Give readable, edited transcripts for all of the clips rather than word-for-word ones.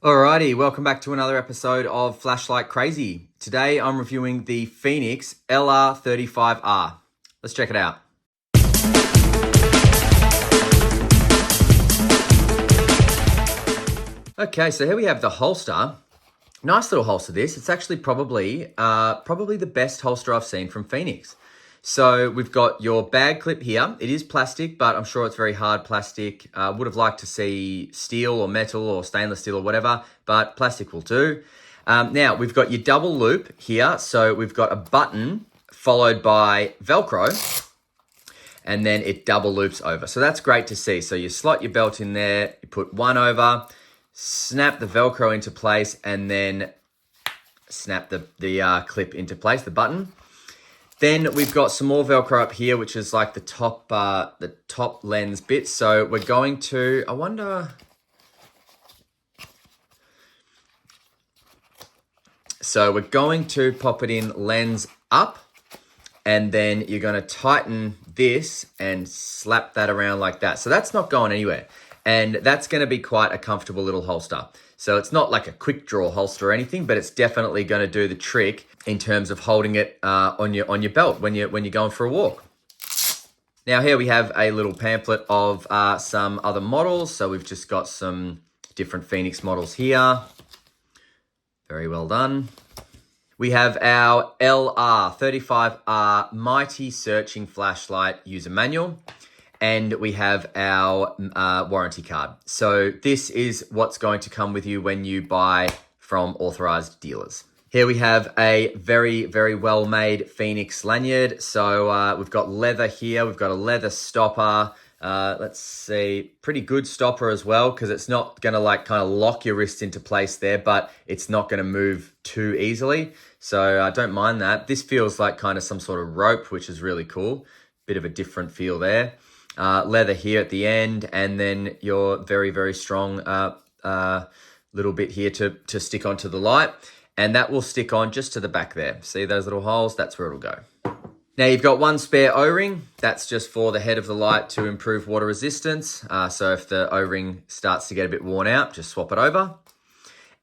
Alrighty, welcome back to another episode of Flashlight Crazy. Today I'm reviewing the Fenix LR35R. Let's check it out. Okay, so here we have the holster. Nice little holster this. It's actually probably the best holster I've seen from Fenix. So we've got your bag clip here. It is plastic, but I'm sure it's very hard plastic. Would have liked to see steel or metal or stainless steel or whatever, but plastic will do. Now we've got your double loop here. So we've got a button followed by Velcro, and then it double loops over. So that's great to see. So you slot your belt in there, you put one over, snap the Velcro into place, and then snap the clip into place, the button. Then we've got some more Velcro up here, which is like the top lens bit. So we're going to, So we're going to pop it in lens up, and then you're going to tighten this and slap that around like that. So that's not going anywhere. And that's going to be quite a comfortable little holster. So it's not like a quick draw holster or anything, but it's definitely going to do the trick in terms of holding it on your belt when you're going for a walk. Now here we have a little pamphlet of some other models. So we've just got some different Fenix models here. Very well done. We have our LR35R Mighty Searching Flashlight User Manual. And we have our warranty card. So this is what's going to come with you when you buy from authorized dealers. Here we have a very, very well-made Fenix lanyard. So we've got leather here. We've got a leather stopper. Let's see, pretty good stopper as well, because it's not going to like kind of lock your wrist into place there, but it's not going to move too easily. So I don't mind that. This feels like kind of some sort of rope, which is really cool. Bit of a different feel there. Leather here at the end, and then your very, very strong little bit here to stick onto the light, and that will stick on just to the back there. See those little holes? That's where it'll go. Now you've got one spare O-ring. That's just for the head of the light to improve water resistance. So if the O-ring starts to get a bit worn out, just swap it over.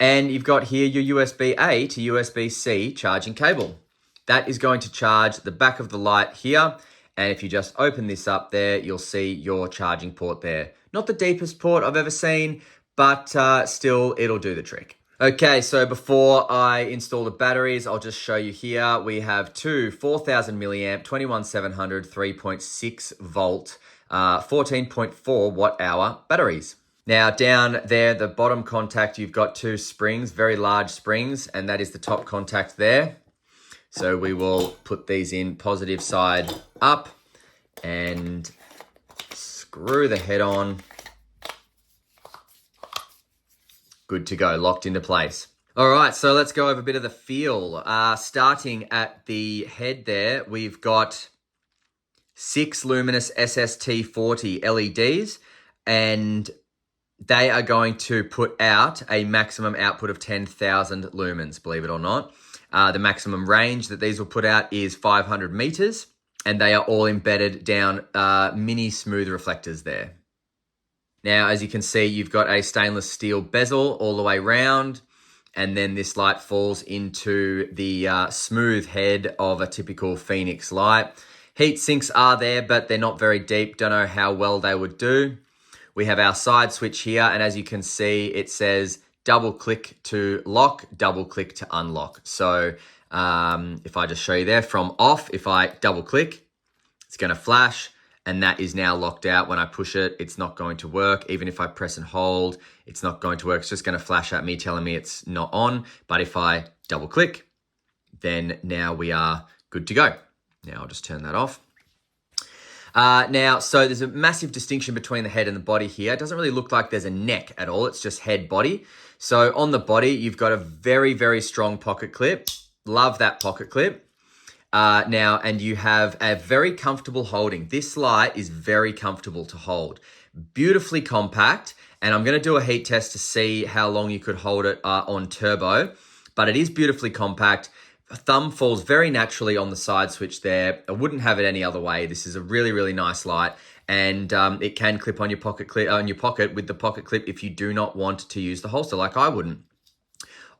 And you've got here your USB-A to USB-C charging cable. That is going to charge the back of the light here. And if you just open this up there, you'll see your charging port there. Not the deepest port I've ever seen, but still, it'll do the trick. Okay, so before I install the batteries, I'll just show you here. We have two 4,000 milliamp, 21700, 3.6 volt, 14.4 watt hour batteries. Now down there, the bottom contact, you've got two springs, very large springs, and that is the top contact there. So we will put these in positive side up and screw the head on. Good to go, locked into place. All right, so let's go over a bit of the feel. Starting at the head there, we've got 6 luminous SST40 LEDs, and they are going to put out a maximum output of 10,000 lumens, believe it or not. The maximum range that these will put out is 500 meters, and they are all embedded down mini smooth reflectors there. Now, as you can see, you've got a stainless steel bezel all the way around, and then this light falls into the smooth head of a typical Fenix light. Heat sinks are there, but they're not very deep. Don't know how well they would do. We have our side switch here, and as you can see, it says double click to lock, double click to unlock. So if I just show you there from off, if I double click, it's going to flash, and that is now locked out. When I push it, it's not going to work. Even if I press and hold, it's not going to work. It's just going to flash at me telling me it's not on. But if I double click, then now we are good to go. Now I'll just turn that off. So there's a massive distinction between the head and the body here. It doesn't really look like there's a neck at all. It's just head body. So on the body, you've got a very, very strong pocket clip. Love that pocket clip. And you have a very comfortable holding. This light is very comfortable to hold. Beautifully compact. And I'm going to do a heat test to see how long you could hold it on turbo. But it is beautifully compact. Thumb falls very naturally on the side switch there. I wouldn't have it any other way. This is a really, really nice light. and it can clip on your pocket with the pocket clip if you do not want to use the holster, like I wouldn't.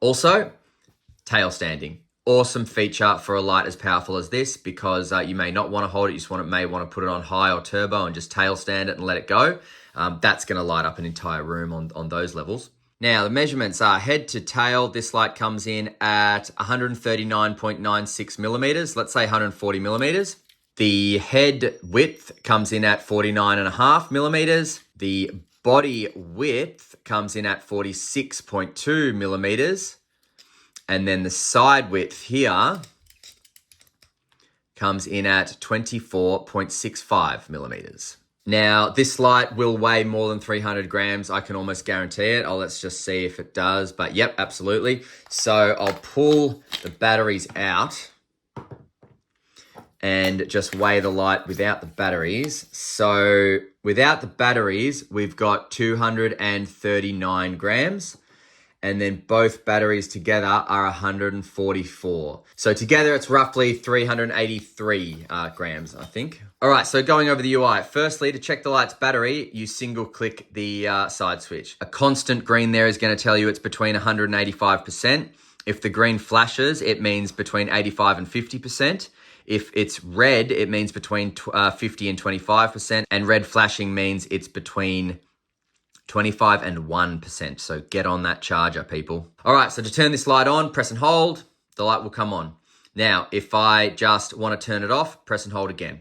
Also, tail standing. Awesome feature for a light as powerful as this, because you may not want to hold it. You just may want to put it on high or turbo and just tail stand it and let it go. That's going to light up an entire room on those levels. Now, the measurements are head to tail. This light comes in at 139.96 millimeters. Let's say 140 millimeters. The head width comes in at 49.5 millimeters. The body width comes in at 46.2 millimeters. And then the side width here comes in at 24.65 millimeters. Now, this light will weigh more than 300 grams. I can almost guarantee it. Let's just see if it does. But yep, absolutely. So I'll pull the batteries out and just weigh the light without the batteries. So without the batteries, we've got 239 grams. And then both batteries together are 144. So together it's roughly 383 grams, I think. All right, so going over the UI. Firstly, to check the light's battery, you single click the side switch. A constant green there is going to tell you it's between 100 and 85%. If the green flashes, it means between 85 and 50%. If it's red, it means between 50 and 25%. And red flashing means it's between 25 and 1%. So get on that charger, people. All right, so to turn this light on, press and hold, the light will come on. Now, if I just want to turn it off, press and hold again.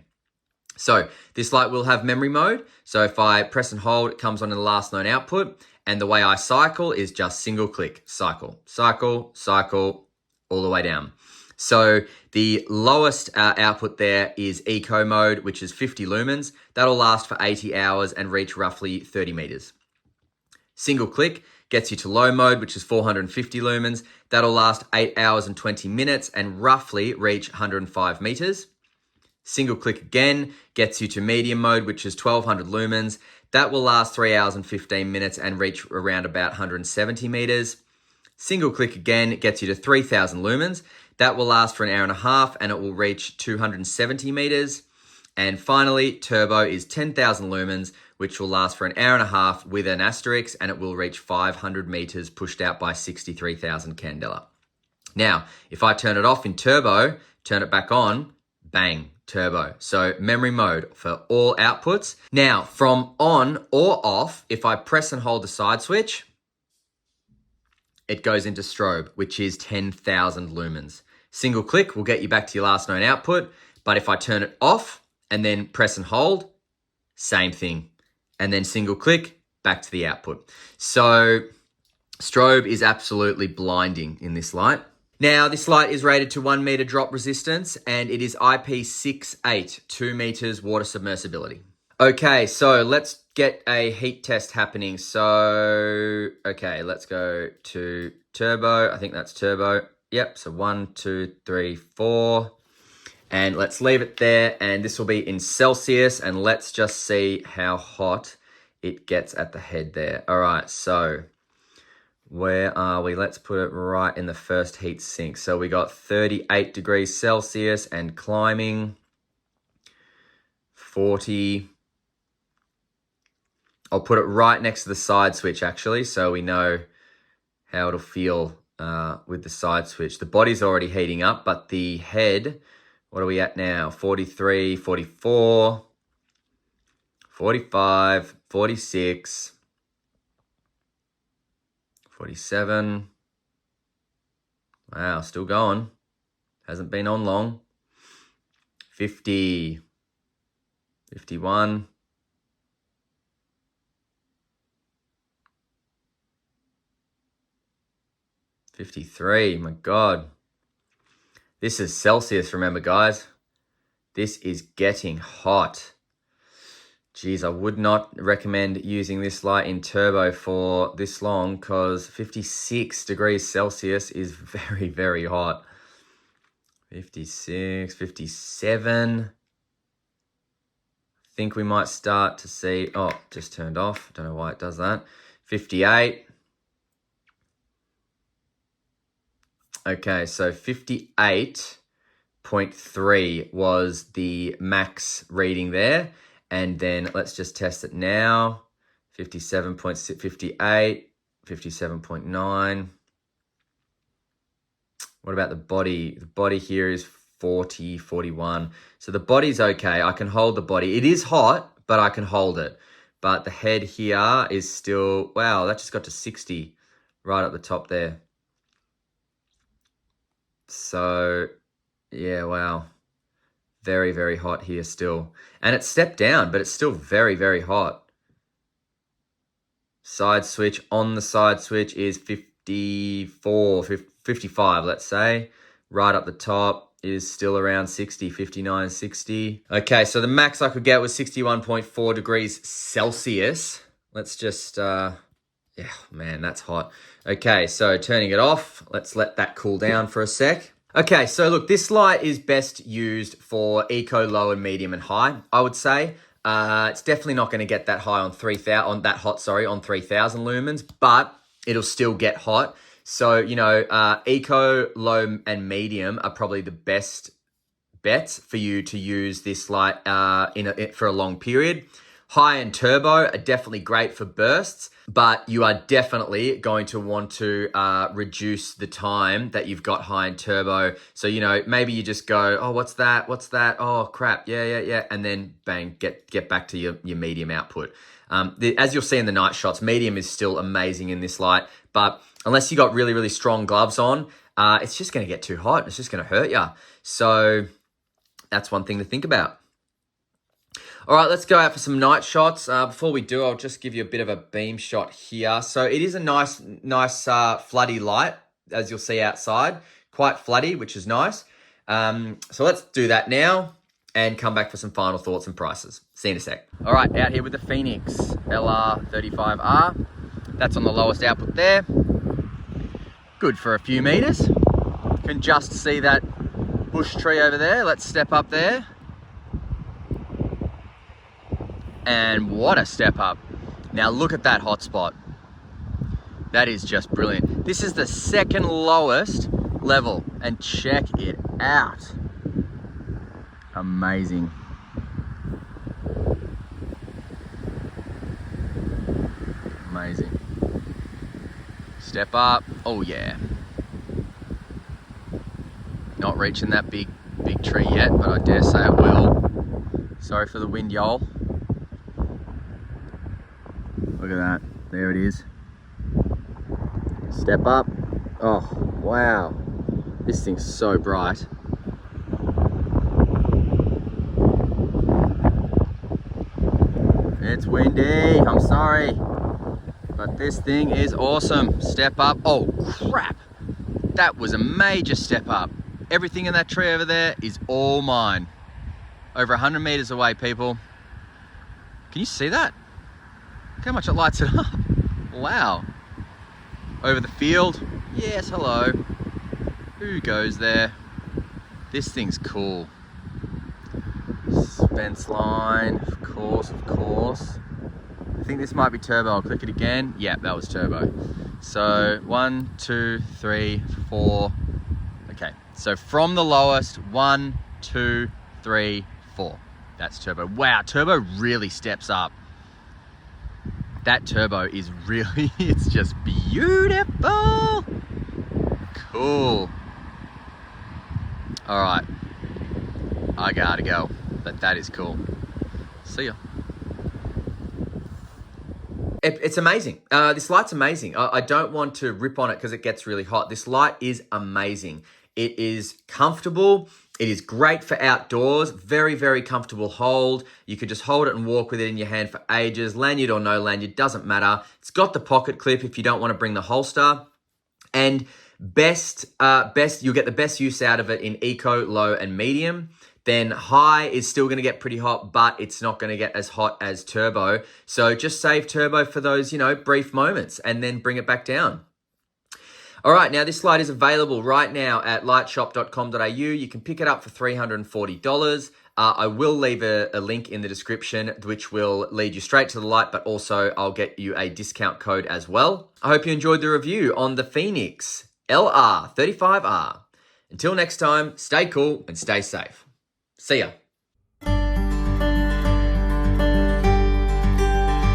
So this light will have memory mode. So if I press and hold, it comes on in the last known output. And the way I cycle is just single click, cycle, cycle, cycle, all the way down. So the lowest output there is eco mode, which is 50 lumens. That'll last for 80 hours and reach roughly 30 meters. Single click gets you to low mode, which is 450 lumens. That'll last 8 hours and 20 minutes and roughly reach 105 meters. Single click again gets you to medium mode, which is 1200 lumens. That will last 3 hours and 15 minutes and reach around about 170 meters. Single click again gets you to 3000 lumens. That will last for an hour and a half and it will reach 270 meters. And finally, turbo is 10,000 lumens, which will last for an hour and a half with an asterisk, and it will reach 500 meters pushed out by 63,000 candela. Now, if I turn it off in turbo, turn it back on, bang, turbo. So memory mode for all outputs. Now, from on or off, if I press and hold the side switch, it goes into strobe, which is 10,000 lumens. Single click will get you back to your last known output, but if I turn it off and then press and hold, same thing. And then single click, back to the output. So strobe is absolutely blinding in this light. Now, this light is rated to 1 meter drop resistance and it is IP68, 2 meters water submersibility. Okay, so let's get a heat test happening. So, okay, let's go to turbo. I think that's turbo. Yep, so 1, 2, 3, 4. And let's leave it there. And this will be in Celsius. And let's just see how hot it gets at the head there. All right, so where are we? Let's put it right in the first heat sink. So we got 38 degrees Celsius and climbing 40. I'll put it right next to the side switch actually, so we know how it'll feel with the side switch. The body's already heating up, but the head, what are we at now? 43, 44, 45, 46, 47. Wow, still going. Hasn't been on long. 50, 51. 53, my God. This is Celsius, remember, guys. This is getting hot. Geez, I would not recommend using this light in turbo for this long because 56 degrees Celsius is very, very hot. 56, 57. I think we might start to see, oh, just turned off. Don't know why it does that. 58. Okay, so 58.3 was the max reading there. And then let's just test it now. 57.58, 57.9. What about the body? The body here is 40, 41. So the body's okay. I can hold the body. It is hot, but I can hold it. But the head here is still, wow, that just got to 60 right at the top there. So, yeah, wow. Very, very hot here still. And it stepped down, but it's still very, very hot. Side switch, on the side switch is 54, 55, let's say. Right up the top is still around 60, 59, 60. Okay, so the max I could get was 61.4 degrees Celsius. Let's just, yeah, man, that's hot. Okay, so turning it off. Let's let that cool down for a sec. Okay, so look, this light is best used for eco, low, and medium and high, I would say. It's definitely not going to get that high on 3,000, on 3,000 lumens, but it'll still get hot. So, you know, eco, low, and medium are probably the best bets for you to use this light for a long period. High and turbo are definitely great for bursts, but you are definitely going to want to reduce the time that you've got high and turbo. So, you know, maybe you just go, oh, what's that? What's that? Oh, crap. Yeah. And then bang, get back to your medium output. As you'll see in the night shots, medium is still amazing in this light, but unless you got really, really strong gloves on, it's just going to get too hot. It's just going to hurt you. So that's one thing to think about. All right, let's go out for some night shots. Before we do, I'll just give you a bit of a beam shot here. So it is a nice floody light, as you'll see outside. Quite floody, which is nice. So let's do that now and come back for some final thoughts and prices. See you in a sec. All right, out here with the Fenix LR35R. That's on the lowest output there. Good for a few meters. Can just see that bush tree over there. Let's step up there. And what a step up. Now look at that hotspot. That is just brilliant. This is the second lowest level and check it out. Amazing. Amazing. Step up. Oh yeah. Not reaching that big tree yet, but I dare say it will. Sorry for the wind, y'all. Look at that. There it is. Step up. Oh, wow. This thing's so bright. It's windy. I'm sorry. But this thing is awesome. Step up. Oh, crap. That was a major step up. Everything in that tree over there is all mine. Over 100 meters away, people. Can you see that? Look how much it lights it up. Wow. Over the field. Yes, hello. Who goes there? This thing's cool. Fence line, of course. I think this might be turbo. I'll click it again. Yeah, that was turbo. So 1, 2, 3, 4. Okay, so from the lowest, 1, 2, 3, 4. That's turbo. Wow, turbo really steps up. That turbo is really, it's just beautiful. Cool. All right, I gotta go, but that is cool. See ya. It's amazing. This light's amazing. I don't want to rip on it because it gets really hot. This light is amazing. It is comfortable. It is great for outdoors. Very, very comfortable hold. You could just hold it and walk with it in your hand for ages. Lanyard or no lanyard, doesn't matter. It's got the pocket clip if you don't want to bring the holster. And best, you'll get the best use out of it in eco, low, and medium. Then high is still going to get pretty hot, but it's not going to get as hot as turbo. So just save turbo for those, brief moments and then bring it back down. All right, now this light is available right now at lightshop.com.au. You can pick it up for $340. I will leave a link in the description, which will lead you straight to the light, but also I'll get you a discount code as well. I hope you enjoyed the review on the Fenix LR35R. Until next time, stay cool and stay safe. See ya.